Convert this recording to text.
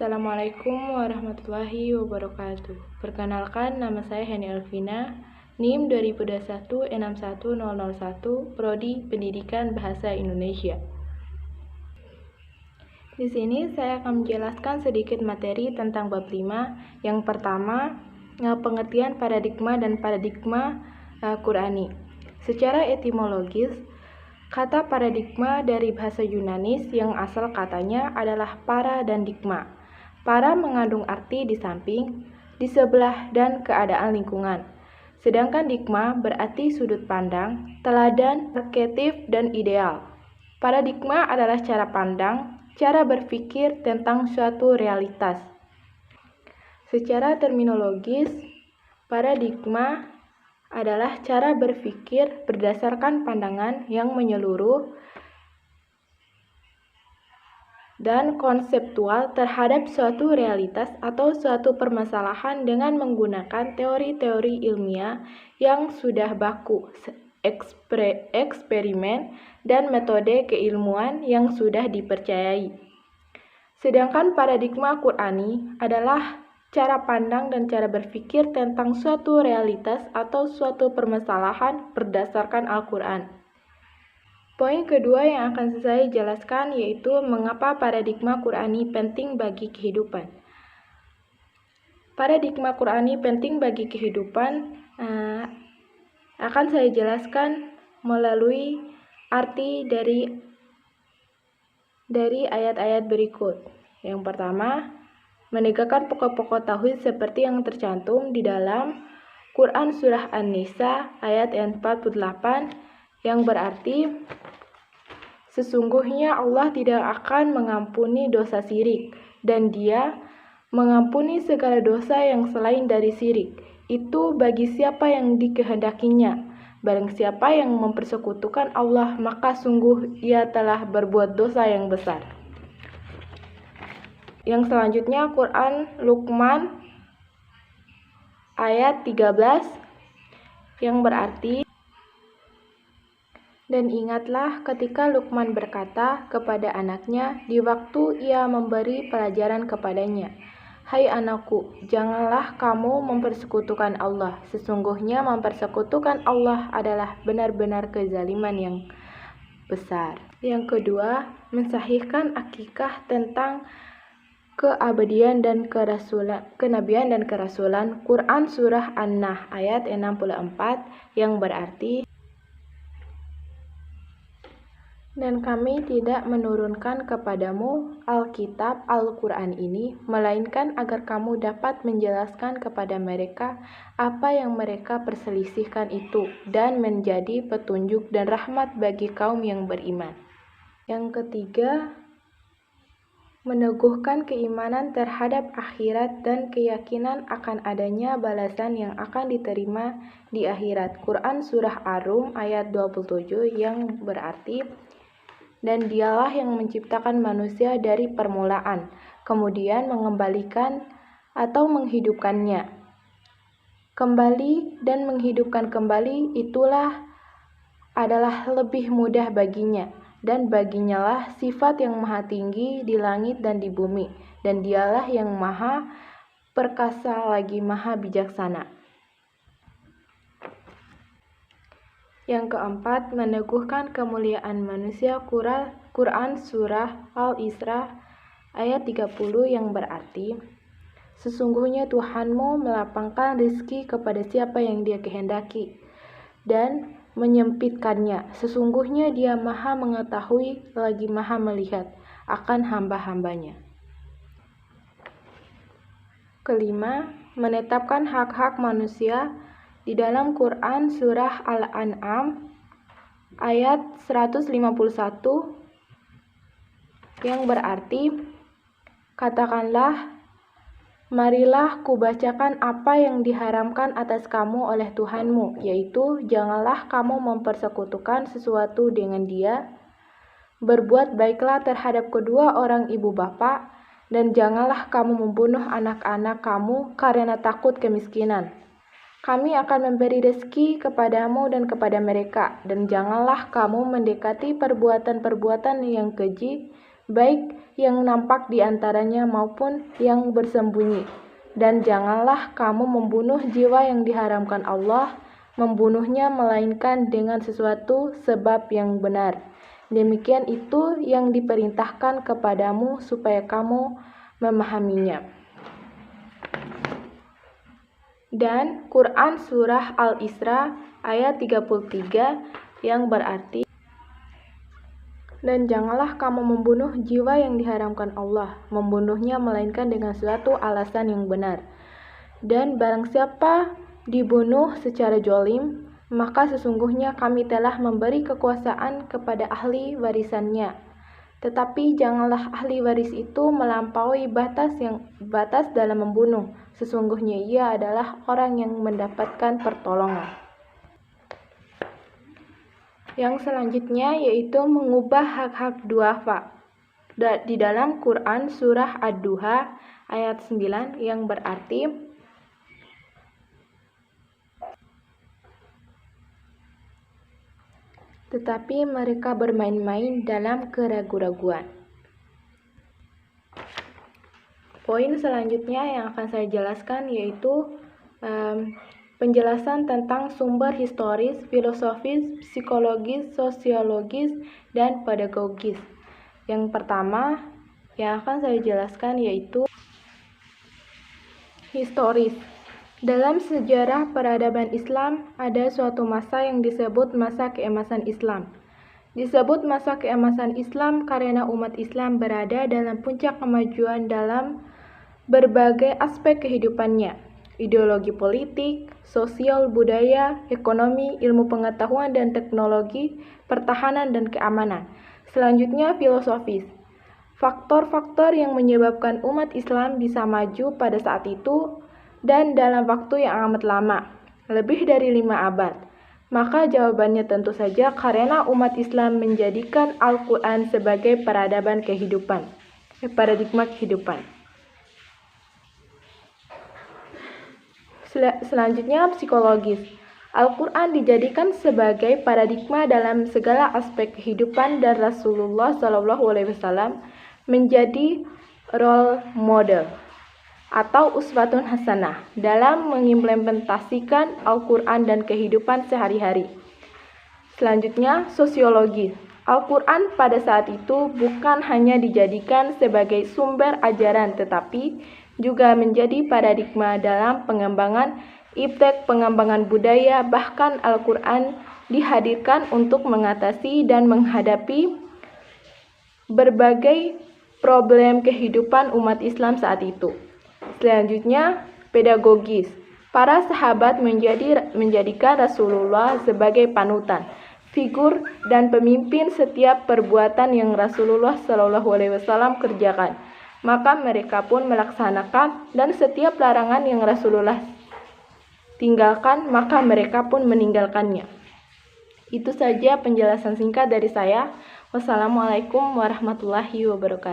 Assalamualaikum warahmatullahi wabarakatuh. Perkenalkan, nama saya Heni Elvina, NIM 2021 61001, Prodi Pendidikan Bahasa Indonesia. Di sini saya akan menjelaskan sedikit materi tentang bab 5. Yang pertama, pengertian paradigma dan paradigma Qur'ani. Secara etimologis, kata paradigma dari bahasa Yunanis yang asal katanya adalah para dan digma. Para mengandung arti di samping, di sebelah, dan keadaan lingkungan. Sedangkan digma berarti sudut pandang, teladan, arketif, dan ideal. Paradigma adalah cara pandang, cara berpikir tentang suatu realitas. Secara terminologis, paradigma adalah cara berpikir berdasarkan pandangan yang menyeluruh dan konseptual terhadap suatu realitas atau suatu permasalahan dengan menggunakan teori-teori ilmiah yang sudah baku, eksperimen, dan metode keilmuan yang sudah dipercayai. Sedangkan paradigma Qur'ani adalah cara pandang dan cara berpikir tentang suatu realitas atau suatu permasalahan berdasarkan Al-Quran. Poin kedua yang akan saya jelaskan yaitu mengapa paradigma Qur'ani penting bagi kehidupan. Paradigma Qur'ani penting bagi kehidupan akan saya jelaskan melalui arti dari ayat-ayat berikut. Yang pertama, menegakkan pokok-pokok tauhid seperti yang tercantum di dalam Quran Surah An-Nisa ayat 48 yang berarti sesungguhnya Allah tidak akan mengampuni dosa syirik dan Dia mengampuni segala dosa yang selain dari syirik. Itu bagi siapa yang dikehendakinya. Barang siapa yang mempersekutukan Allah, maka sungguh ia telah berbuat dosa yang besar. Yang selanjutnya Quran Luqman ayat 13 yang berarti, dan ingatlah ketika Luqman berkata kepada anaknya di waktu ia memberi pelajaran kepadanya, "Hai anakku, janganlah kamu mempersekutukan Allah. Sesungguhnya mempersekutukan Allah adalah benar-benar kezaliman yang besar." Yang kedua, mensahihkan akikah tentang keabadian dan kenabian dan kerasulan. Quran Surah An-Nahl ayat 64 yang berarti, dan kami tidak menurunkan kepadamu Alkitab Al-Quran ini, melainkan agar kamu dapat menjelaskan kepada mereka apa yang mereka perselisihkan itu, dan menjadi petunjuk dan rahmat bagi kaum yang beriman. Yang ketiga, meneguhkan keimanan terhadap akhirat dan keyakinan akan adanya balasan yang akan diterima di akhirat. Quran Surah Ar-Rum ayat 27 yang berarti, dan Dialah yang menciptakan manusia dari permulaan, kemudian mengembalikan atau menghidupkannya. Kembali dan menghidupkan kembali itulah adalah lebih mudah baginya, dan baginya lah sifat yang maha tinggi di langit dan di bumi, dan Dialah yang maha perkasa lagi maha bijaksana. Yang keempat, meneguhkan kemuliaan manusia. Quran Surah Al-Isra ayat 30 yang berarti, sesungguhnya Tuhanmu melapangkan rezeki kepada siapa yang Dia kehendaki dan menyempitkannya. Sesungguhnya Dia maha mengetahui lagi maha melihat akan hamba-hambanya. Kelima, menetapkan hak-hak manusia di dalam Quran Surah Al-An'am ayat 151 yang berarti, katakanlah, marilah kubacakan apa yang diharamkan atas kamu oleh Tuhanmu, yaitu janganlah kamu mempersekutukan sesuatu dengan Dia, berbuat baiklah terhadap kedua orang ibu bapa, dan janganlah kamu membunuh anak-anak kamu karena takut kemiskinan. Kami akan memberi rezeki kepadamu dan kepada mereka, dan janganlah kamu mendekati perbuatan-perbuatan yang keji, baik yang nampak di antaranya maupun yang bersembunyi. Dan janganlah kamu membunuh jiwa yang diharamkan Allah, membunuhnya melainkan dengan sesuatu sebab yang benar. Demikian itu yang diperintahkan kepadamu supaya kamu memahaminya. Dan Quran Surah Al-Isra ayat 33 yang berarti, dan janganlah kamu membunuh jiwa yang diharamkan Allah, membunuhnya melainkan dengan suatu alasan yang benar. Dan barang siapa dibunuh secara zalim, maka sesungguhnya kami telah memberi kekuasaan kepada ahli warisannya. Tetapi janganlah ahli waris itu melampaui batas dalam membunuh. Sesungguhnya ia adalah orang yang mendapatkan pertolongan. Yang selanjutnya yaitu mengubah hak-hak duafa. Di dalam Quran Surah Ad-Duha ayat 9 yang berarti, tetapi mereka bermain-main dalam keraguan-raguan. Poin selanjutnya yang akan saya jelaskan yaitu penjelasan tentang sumber historis, filosofis, psikologis, sosiologis, dan pedagogis. Yang pertama yang akan saya jelaskan yaitu historis. Dalam sejarah peradaban Islam, ada suatu masa yang disebut masa keemasan Islam. Disebut masa keemasan Islam karena umat Islam berada dalam puncak kemajuan dalam berbagai aspek kehidupannya. Ideologi politik, sosial, budaya, ekonomi, ilmu pengetahuan dan teknologi, pertahanan dan keamanan. Selanjutnya filosofis. Faktor-faktor yang menyebabkan umat Islam bisa maju pada saat itu dan dalam waktu yang amat lama, lebih dari 5 abad. Maka jawabannya tentu saja karena umat Islam menjadikan Al-Quran sebagai paradigma kehidupan. Selanjutnya psikologis. Al-Quran dijadikan sebagai paradigma dalam segala aspek kehidupan dan Rasulullah SAW menjadi role model atau uswatun hasanah dalam mengimplementasikan Al-Quran dan kehidupan sehari-hari. Selanjutnya, sosiologi. Al-Quran pada saat itu bukan hanya dijadikan sebagai sumber ajaran, tetapi juga menjadi paradigma dalam pengembangan iptek, pengembangan budaya. Bahkan Al-Quran dihadirkan untuk mengatasi dan menghadapi berbagai problem kehidupan umat Islam saat itu. Selanjutnya, pedagogis. Para sahabat menjadikan Rasulullah sebagai panutan, figur dan pemimpin setiap perbuatan yang Rasulullah SAW kerjakan. Maka mereka pun melaksanakan, dan setiap larangan yang Rasulullah tinggalkan, maka mereka pun meninggalkannya. Itu saja penjelasan singkat dari saya. Wassalamualaikum warahmatullahi wabarakatuh.